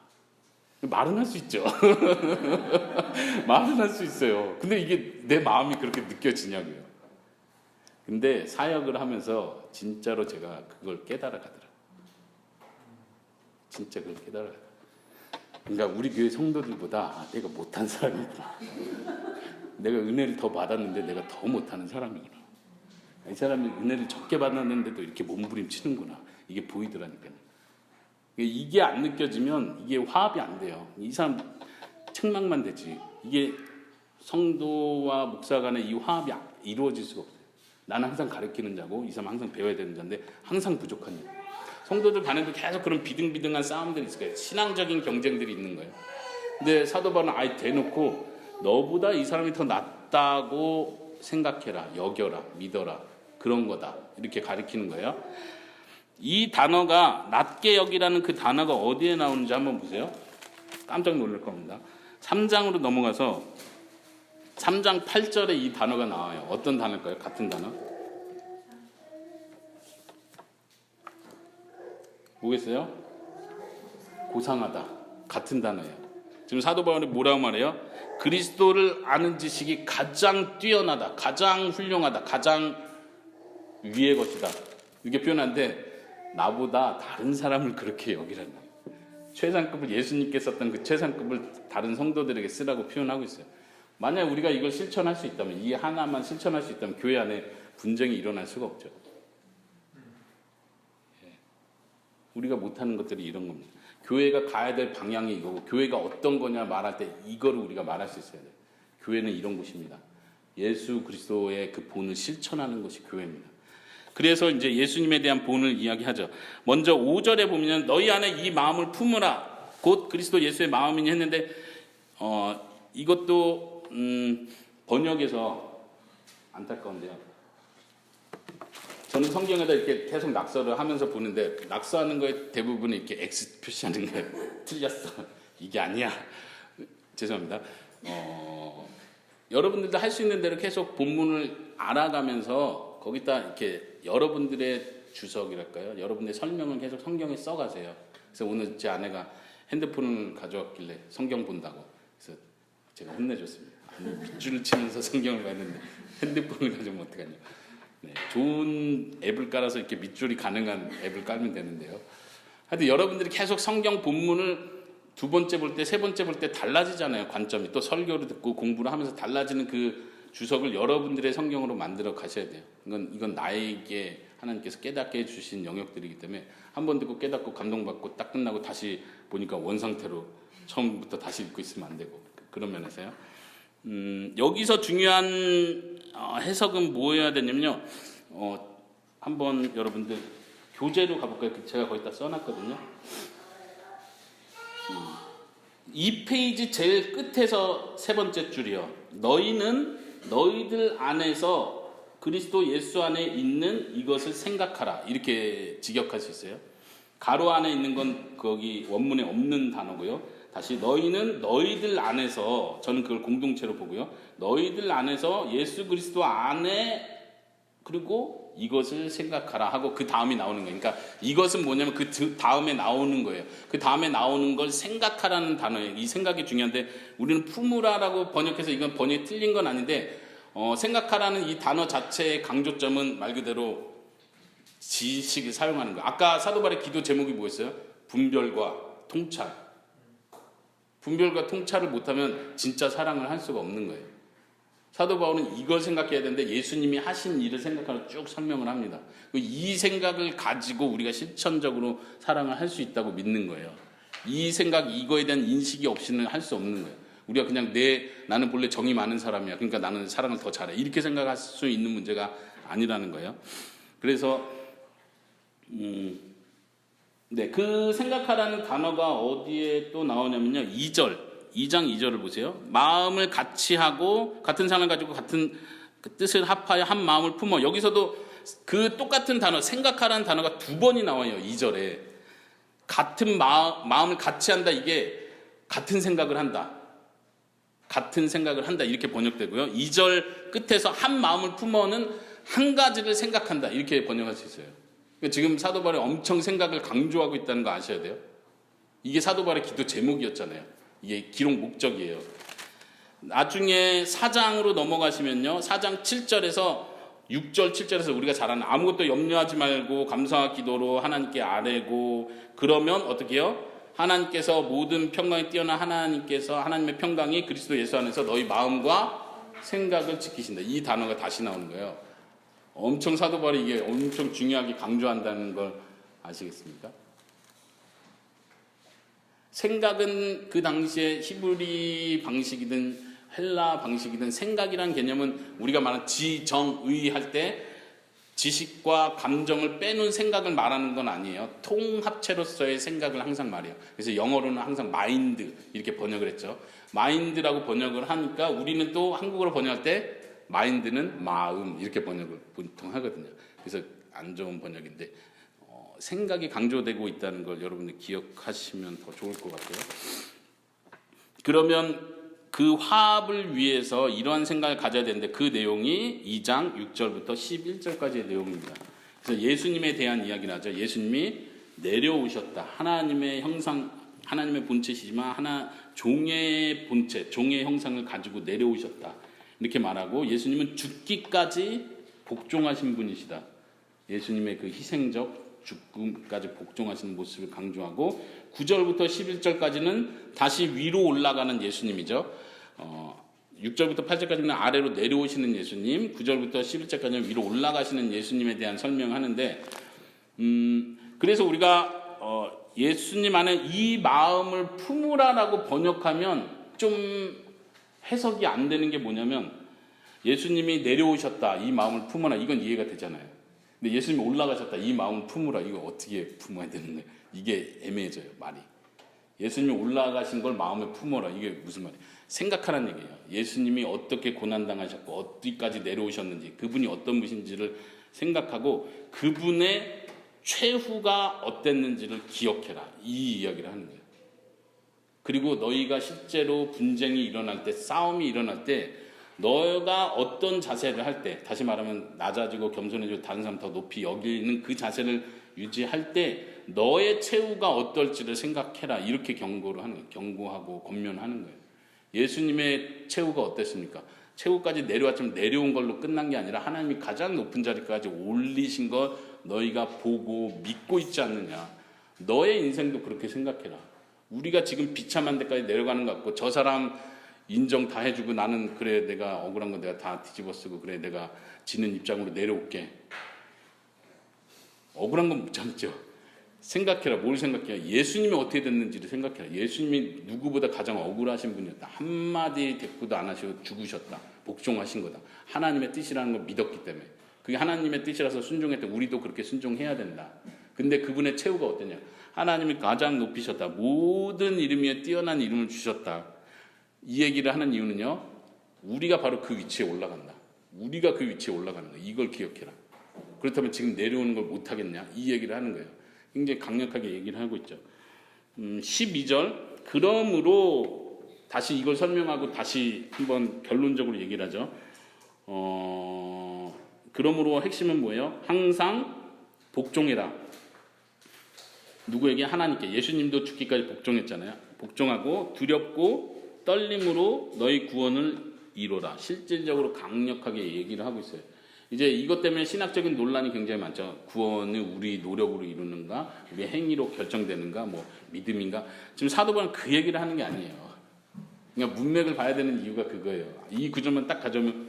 말은 할 수 있죠. 말은 할 수 있어요. 근데 이게 내 마음이 그렇게 느껴지냐고요. 근데 사역을 하면서 진짜로 제가 그걸 깨달아가더라고요. 진짜 그걸 깨달아가더라고요. 그러니까 우리 교회 성도들보다 내가 못한 사람이구나. 내가 은혜를 더 받았는데 내가 더 못하는 사람이구나. 이 사람이 은혜를 적게 받았는데도 이렇게 몸부림치는구나. 이게 보이더라니까요. 이게 안 느껴지면 이게 화합이 안 돼요. 이 사람 책망만 되지. 이게 성도와 목사 간의 이 화합이 이루어질 수가 없어요. 나는 항상 가르치는 자고 이 사람 항상 배워야 되는 자인데 항상 부족한 일. 성도들 간에도 계속 그런 비등비등한 싸움들이 있을 거예요. 신앙적인 경쟁들이 있는 거예요. 근데 사도 바울은 아예 대놓고 너보다 이 사람이 더 낫다고 생각해라, 여겨라, 믿어라. 그런 거다. 이렇게 가르치는 거예요. 이 단어가 낮게 여기라는 그 단어가 어디에 나오는지 한번 보세요. 깜짝 놀랄 겁니다. 3장으로 넘어가서 3장 8절에 이 단어가 나와요. 어떤 단어일까요? 같은 단어. 뭐겠어요? 고상하다. 같은 단어예요. 지금 사도 바울이 뭐라고 말해요? 그리스도를 아는 지식이 가장 뛰어나다. 가장 훌륭하다. 가장 위의 것이다. 이렇게 표현하는데 나보다 다른 사람을 그렇게 여기라는 거예요. 최상급을 예수님께 썼던 그 최상급을 다른 성도들에게 쓰라고 표현하고 있어요. 만약 우리가 이걸 실천할 수 있다면 이 하나만 실천할 수 있다면 교회 안에 분쟁이 일어날 수가 없죠. 우리가 못하는 것들이 이런 겁니다. 교회가 가야 될 방향이 이거고 교회가 어떤 거냐 말할 때 이거를 우리가 말할 수 있어야 돼요. 교회는 이런 곳입니다. 예수 그리스도의 그 본을 실천하는 것이 교회입니다. 그래서 이제 예수님에 대한 본을 이야기하죠. 먼저 5절에 보면 너희 안에 이 마음을 품으라. 곧 그리스도 예수의 마음이니 했는데 이것도 번역에서 안타까운데요. 저는 성경에다 이렇게 계속 낙서를 하면서 보는데 낙서하는 거에 대부분 이렇게 X 표시하는 거예요. 틀렸어. 이게 아니야. 죄송합니다. 여러분들도 할 수 있는 대로 계속 본문을 알아가면서 거기다 이렇게 여러분들의 주석이랄까요? 여러분들의 설명을 계속 성경에 써가세요. 그래서 오늘 제 아내가 핸드폰을 가져왔길래 성경 본다고. 그래서 제가 혼내줬습니다. 아니, 밑줄을 치면서 성경을 봤는데 핸드폰을 가져오면 어떡하냐. 네, 좋은 앱을 깔아서 이렇게 밑줄이 가능한 앱을 깔면 되는데요. 하여튼 여러분들이 계속 성경 본문을 두 번째 볼 때, 세 번째 볼 때 달라지잖아요. 관점이. 또 설교를 듣고 공부를 하면서 달라지는 그 주석을 여러분들의 성경으로 만들어 가셔야 돼요. 이건 나에게 하나님께서 깨닫게 해주신 영역들이기 때문에 한 번 듣고 깨닫고 감동받고 딱 끝나고 다시 보니까 원상태로 처음부터 다시 읽고 있으면 안 되고 그런 면에서요. 여기서 중요한 해석은 뭐여야 되냐면요. 한번 여러분들 교재로 가볼까요? 제가 거기다 써놨거든요. 2페이지 제일 끝에서 세 번째 줄이요. 너희는 너희들 안에서 그리스도 예수 안에 있는 이것을 생각하라 이렇게 직역할 수 있어요. 가로 안에 있는 건 거기 원문에 없는 단어고요. 다시 너희는 너희들 안에서, 저는 그걸 공동체로 보고요. 너희들 안에서 예수 그리스도 안에 그리고 이것을 생각하라 하고 그 다음이 나오는 거예요. 그러니까 이것은 뭐냐면 그 다음에 나오는 거예요. 그 다음에 나오는 걸 생각하라는 단어예요. 이 생각이 중요한데 우리는 품으라라고 번역해서 이건 번역이 틀린 건 아닌데 생각하라는 이 단어 자체의 강조점은 말 그대로 지식을 사용하는 거예요. 아까 사도 바울의 기도 제목이 뭐였어요? 분별과 통찰. 분별과 통찰을 못하면 진짜 사랑을 할 수가 없는 거예요. 사도 바울은 이걸 생각해야 되는데 예수님이 하신 일을 생각하고 쭉 설명을 합니다. 이 생각을 가지고 우리가 실천적으로 사랑을 할 수 있다고 믿는 거예요. 이 생각, 이거에 대한 인식이 없이는 할 수 없는 거예요. 우리가 그냥 나는 본래 정이 많은 사람이야, 그러니까 나는 사랑을 더 잘해, 이렇게 생각할 수 있는 문제가 아니라는 거예요. 그래서 그 생각하라는 단어가 어디에 또 나오냐면요, 2장 2절을 보세요. 마음을 같이 하고 같은 사랑을 가지고 같은 그 뜻을 합하여 한 마음을 품어. 여기서도 그 똑같은 단어, 생각하라는 단어가 두 번이 나와요. 2절에 같은 마음을 같이 한다, 이게 같은 생각을 한다, 같은 생각을 한다 이렇게 번역되고요. 2절 끝에서 한 마음을 품어는 한 가지를 생각한다 이렇게 번역할 수 있어요. 그러니까 지금 사도 바울이 엄청 생각을 강조하고 있다는 거 아셔야 돼요. 이게 사도 바울의 기도 제목이었잖아요. 이게 기록 목적이에요. 나중에 4장으로 넘어가시면요, 4장 7절에서 6절 7절에서 우리가 잘 아는 아무것도 염려하지 말고 감사와 기도로 하나님께 아뢰고, 그러면 어떻게 해요? 하나님께서 모든 평강에 뛰어난 하나님께서, 하나님의 평강이 그리스도 예수 안에서 너희 마음과 생각을 지키신다. 이 단어가 다시 나오는 거예요. 엄청 사도 바울이 이게 엄청 중요하게 강조한다는 걸 아시겠습니까? 생각은 그 당시에 히브리 방식이든 헬라 방식이든 생각이라는 개념은 우리가 말하는 지정의 할 때 지식과 감정을 빼놓은 생각을 말하는 건 아니에요. 통합체로서의 생각을 항상 말해요. 그래서 영어로는 항상 마인드 이렇게 번역을 했죠. 마인드라고 번역을 하니까 우리는 또 한국어로 번역할 때 마인드는 마음 이렇게 번역을 보통 하거든요. 그래서 안 좋은 번역인데 생각이 강조되고 있다는 걸 여러분들 기억하시면 더 좋을 것 같고요. 그러면 그 화합을 위해서 이러한 생각을 가져야 되는데 그 내용이 2장 6절부터 11절까지의 내용입니다. 그래서 예수님에 대한 이야기를 하죠. 예수님이 내려오셨다. 하나님의 형상, 하나님의 본체시지만 종의 본체, 종의 형상을 가지고 내려오셨다. 이렇게 말하고 예수님은 죽기까지 복종하신 분이시다. 예수님의 그 희생적 죽음까지 복종하시는 모습을 강조하고 9절부터 11절까지는 다시 위로 올라가는 예수님이죠. 6절부터 8절까지는 아래로 내려오시는 예수님, 9절부터 11절까지는 위로 올라가시는 예수님에 대한 설명하는데, 그래서 우리가 예수님 안에 이 마음을 품으라라고 번역하면 좀 해석이 안 되는 게 뭐냐면, 예수님이 내려오셨다, 이 마음을 품어라, 이건 이해가 되잖아요. 근데 예수님이 올라가셨다, 이 마음을 품으라, 이거 어떻게 품어야 되는데, 이게 애매해져요, 말이. 예수님이 올라가신 걸 마음에 품어라, 이게 무슨 말이에요? 생각하라는 얘기예요. 예수님이 어떻게 고난당하셨고 어디까지 내려오셨는지, 그분이 어떤 분인지를 생각하고 그분의 최후가 어땠는지를 기억해라, 이 이야기를 하는 거예요. 그리고 너희가 실제로 분쟁이 일어날 때, 싸움이 일어날 때 너가 어떤 자세를 할 때, 다시 말하면 낮아지고 겸손해지고 다른 사람 더 높이 여기는 그 자세를 유지할 때 너의 최후가 어떨지를 생각해라, 이렇게 경고를 하는 거예요. 경고하고 권면하는 거예요. 예수님의 최후가 어땠습니까? 최후까지 내려왔지만 내려온 걸로 끝난 게 아니라 하나님이 가장 높은 자리까지 올리신 거 너희가 보고 믿고 있지 않느냐. 너의 인생도 그렇게 생각해라. 우리가 지금 비참한 데까지 내려가는 것 같고, 저 사람 인정 다 해주고 나는 그래 내가 억울한 거 내가 다 뒤집어 쓰고 그래 내가 지는 입장으로 내려올게. 억울한 건 못 참죠. 생각해라. 뭘 생각해라. 예수님이 어떻게 됐는지를 생각해라. 예수님이 누구보다 가장 억울하신 분이었다. 한마디 대꾸도 안 하시고 죽으셨다. 복종하신 거다. 하나님의 뜻이라는 걸 믿었기 때문에. 그게 하나님의 뜻이라서 순종했다. 우리도 그렇게 순종해야 된다. 근데 그분의 최후가 어떠냐. 하나님이 가장 높이셨다. 모든 이름 위에 뛰어난 이름을 주셨다. 이 얘기를 하는 이유는요, 우리가 바로 그 위치에 올라간다. 우리가 그 위치에 올라가는 거야. 이걸 기억해라. 그렇다면 지금 내려오는 걸 못하겠냐? 이 얘기를 하는 거예요. 굉장히 강력하게 얘기를 하고 있죠. 12절 그러므로 다시 이걸 설명하고 다시 한번 결론적으로 얘기를 하죠. 그러므로 핵심은 뭐예요? 항상 복종해라. 누구에게? 하나님께. 예수님도 죽기까지 복종했잖아요. 복종하고 두렵고 떨림으로 너희 구원을 이루라. 실질적으로 강력하게 얘기를 하고 있어요. 이제 이것 때문에 신학적인 논란이 굉장히 많죠. 구원을 우리 노력으로 이루는가, 우리 행위로 결정되는가, 뭐 믿음인가. 지금 사도 바울은 그 얘기를 하는 게 아니에요. 그러니까 문맥을 봐야 되는 이유가 그거예요. 이 구절만 딱 가져오면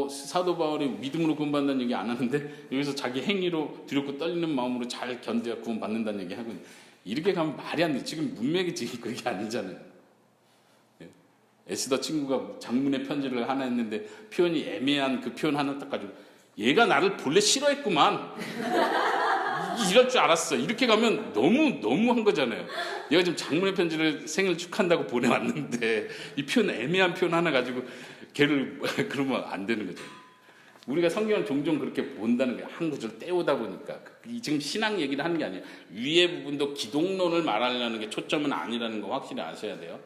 사도 바울이 믿음으로 구원받는다는 얘기 안 하는데 여기서 자기 행위로 두렵고 떨리는 마음으로 잘 견뎌야 구원받는다는 얘기 하고 이렇게 가면 말이 안 돼. 지금 문맥이 지금 그게 아니잖아요. 에스더 친구가 장문의 편지를 하나 했는데 표현이 애매한 그 표현 하나 딱 가지고 얘가 나를 본래 싫어했구만. 이럴 줄 알았어. 이렇게 가면 너무한 거잖아요. 얘가 지금 장문의 편지를 생일 축한다고 보내왔는데 이 표현 애매한 표현 하나 가지고 걔를 그러면 안 되는 거죠. 우리가 성경을 종종 그렇게 본다는 거예요. 한 구절 떼우다 보니까. 지금 신앙 얘기를 하는 게 아니에요. 위의 부분도 기독론을 말하려는 게 초점은 아니라는 거 확실히 아셔야 돼요.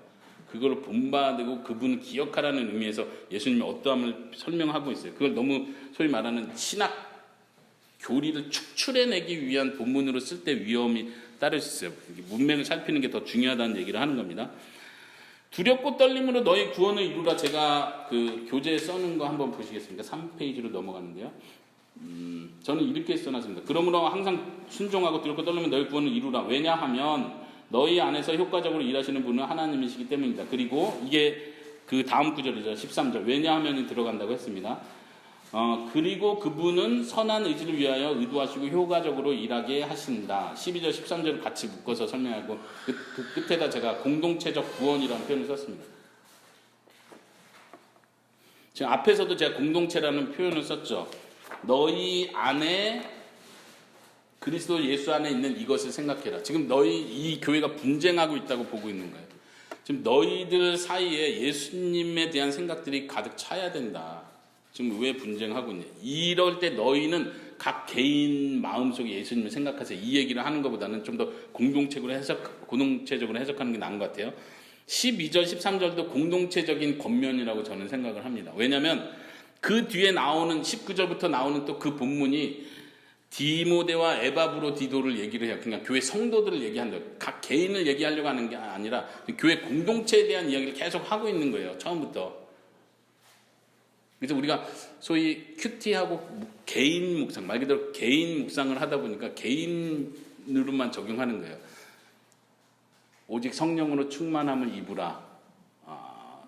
그걸 본받고 그분을 기억하라는 의미에서 예수님이 어떠함을 설명하고 있어요. 그걸 너무 소위 말하는 신학 교리를 축출해내기 위한 본문으로 쓸 때 위험이 따를 수 있어요. 문맥을 살피는 게 더 중요하다는 얘기를 하는 겁니다. 두렵고 떨림으로 너희 구원을 이루라. 제가 그 교재에 써놓은 거 한번 보시겠습니까? 3페이지로 넘어가는데요. 저는 이렇게 써놨습니다. 그러므로 항상 순종하고 두렵고 떨리면 너희 구원을 이루라. 왜냐하면 너희 안에서 효과적으로 일하시는 분은 하나님이시기 때문이다. 그리고 이게 그 다음 구절이죠. 13절. 왜냐하면이 들어간다고 했습니다. 그리고 그분은 선한 의지를 위하여 의도하시고 효과적으로 일하게 하신다. 12절, 13절을 같이 묶어서 설명하고 그 끝에다 제가 공동체적 구원이라는 표현을 썼습니다. 지금 앞에서도 제가 공동체라는 표현을 썼죠. 너희 안에 그리스도 예수 안에 있는 이것을 생각해라. 지금 너희 이 교회가 분쟁하고 있다고 보고 있는 거예요. 지금 너희들 사이에 예수님에 대한 생각들이 가득 차야 된다. 지금 왜 분쟁하고 있냐. 이럴 때 너희는 각 개인 마음속에 예수님을 생각하세요. 이 얘기를 하는 것보다는 좀 더 공동체적으로 해석하는 게 나은 것 같아요. 12절, 13절도 공동체적인 권면이라고 저는 생각을 합니다. 왜냐하면 그 뒤에 나오는 19절부터 나오는 또 그 본문이 디모데와 에바브로디도를 얘기를 해요. 그냥 교회 성도들을 얘기한다. 각 개인을 얘기하려고 하는 게 아니라 교회 공동체에 대한 이야기를 계속 하고 있는 거예요. 처음부터. 그래서 우리가 소위 큐티하고 개인 묵상, 말 그대로 개인 묵상을 하다 보니까 개인으로만 적용하는 거예요. 오직 성령으로 충만함을 입으라.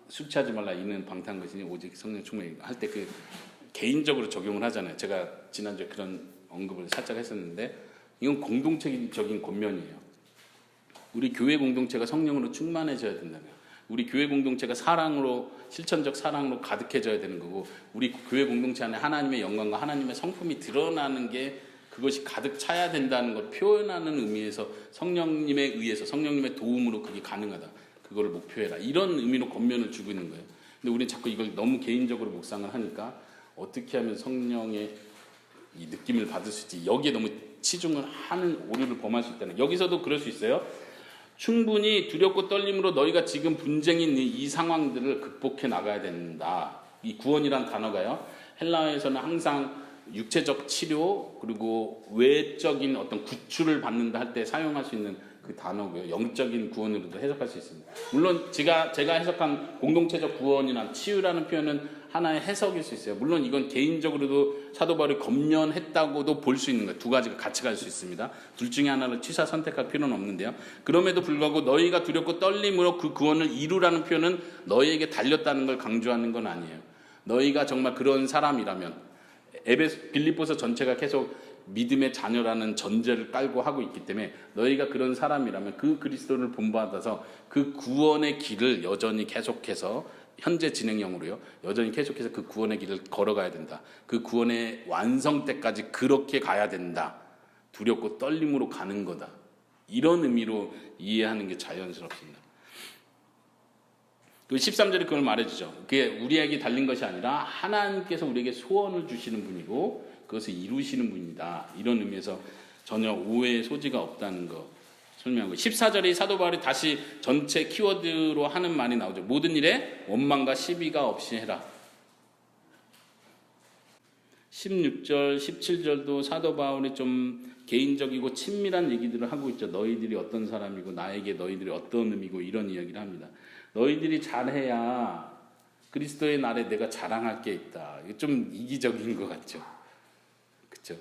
술 취하지 말라. 이는 방탕한 것이니 오직 성령 충만히 할 때 그 개인적으로 적용을 하잖아요. 제가 지난주에 그런 언급을 살짝 했었는데 이건 공동체적인 권면이에요. 우리 교회 공동체가 성령으로 충만해져야 된다는 거예요. 우리 교회 공동체가 사랑으로, 실천적 사랑으로 가득해져야 되는 거고, 우리 교회 공동체 안에 하나님의 영광과 하나님의 성품이 드러나는 게 그것이 가득 차야 된다는 걸 표현하는 의미에서 성령님에 의해서 성령님의 도움으로 그게 가능하다. 그거를 목표해라. 이런 의미로 권면을 주고 있는 거예요. 근데 우리는 자꾸 이걸 너무 개인적으로 묵상을 하니까 어떻게 하면 성령의 이 느낌을 받을 수 있지. 여기에 너무 치중을 하는 오류를 범할 수 있다는. 여기서도 그럴 수 있어요. 충분히 두렵고 떨림으로 너희가 지금 분쟁이 있는 이 상황들을 극복해 나가야 된다. 이 구원이란 단어가요. 헬라어에서는 항상 육체적 치료 그리고 외적인 어떤 구출을 받는다 할 때 사용할 수 있는 그 단어고요. 영적인 구원으로도 해석할 수 있습니다. 물론 제가 해석한 공동체적 구원이나 치유라는 표현은 하나의 해석일 수 있어요. 물론 이건 개인적으로도 사도 바울이 검면했다고도 볼 수 있는 거예요. 두 가지가 같이 갈 수 있습니다. 둘 중에 하나를 취사 선택할 필요는 없는데요. 그럼에도 불구하고 너희가 두렵고 떨림으로 그 구원을 이루라는 표현은 너희에게 달렸다는 걸 강조하는 건 아니에요. 너희가 정말 그런 사람이라면 빌립보서 전체가 계속 믿음의 자녀라는 전제를 깔고 하고 있기 때문에 너희가 그런 사람이라면 그 그리스도를 본받아서 그 구원의 길을 여전히 계속해서 현재 진행형으로요. 여전히 계속해서 그 구원의 길을 걸어가야 된다. 그 구원의 완성 때까지 그렇게 가야 된다. 두렵고 떨림으로 가는 거다. 이런 의미로 이해하는 게 자연스럽습니다. 그 13절에 그걸 말해주죠. 그게 우리에게 달린 것이 아니라 하나님께서 우리에게 소원을 주시는 분이고 그것을 이루시는 분이다. 이런 의미에서 전혀 오해의 소지가 없다는 거 설명하고 14절에 사도 바울이 다시 전체 키워드로 하는 말이 나오죠. 모든 일에 원망과 시비가 없이 해라. 16절, 17절도 사도 바울이 좀 개인적이고 친밀한 얘기들을 하고 있죠. 너희들이 어떤 사람이고 나에게 너희들이 어떤 의미고 이런 이야기를 합니다. 너희들이 잘해야 그리스도의 날에 내가 자랑할 게 있다. 이게 좀 이기적인 것 같죠. 그렇죠?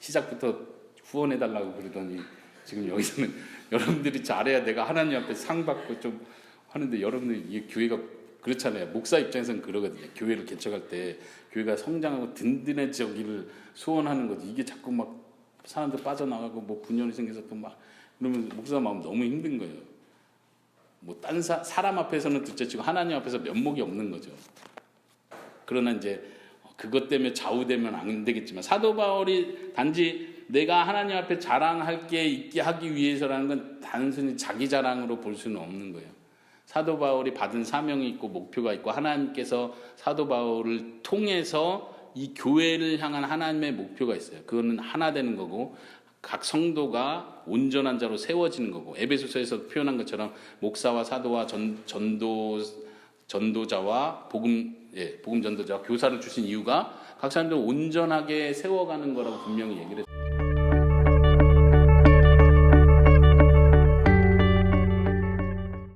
시작부터 후원해달라고 그러더니 지금 여기서는 여러분들이 잘해야 내가 하나님 앞에 상 받고 좀 하는데 여러분들 이 교회가 그렇잖아요. 목사 입장에서는 그러거든요. 교회를 개척할 때 교회가 성장하고 든든해지기를 소원하는 거지. 이게 자꾸 막 사람들 빠져나가고 뭐 분열이 생겨서 또 막 그러면 목사 마음 너무 힘든 거예요. 뭐 딴 사람 앞에서는 둘째치고 하나님 앞에서 면목이 없는 거죠. 그러나 이제 그것 때문에 좌우되면 안 되겠지만 사도 바울이 단지 내가 하나님 앞에 자랑할 게 있게 하기 위해서라는 건 단순히 자기 자랑으로 볼 수는 없는 거예요. 사도 바울이 받은 사명이 있고 목표가 있고 하나님께서 사도 바울을 통해서 이 교회를 향한 하나님의 목표가 있어요. 그거는 하나 되는 거고 각 성도가 온전한 자로 세워지는 거고 에베소서에서 표현한 것처럼 목사와 사도와 전도자와 복음 전도자와 교사를 주신 이유가 각 사람들 온전하게 세워가는 거라고 분명히 얘기를 했어요.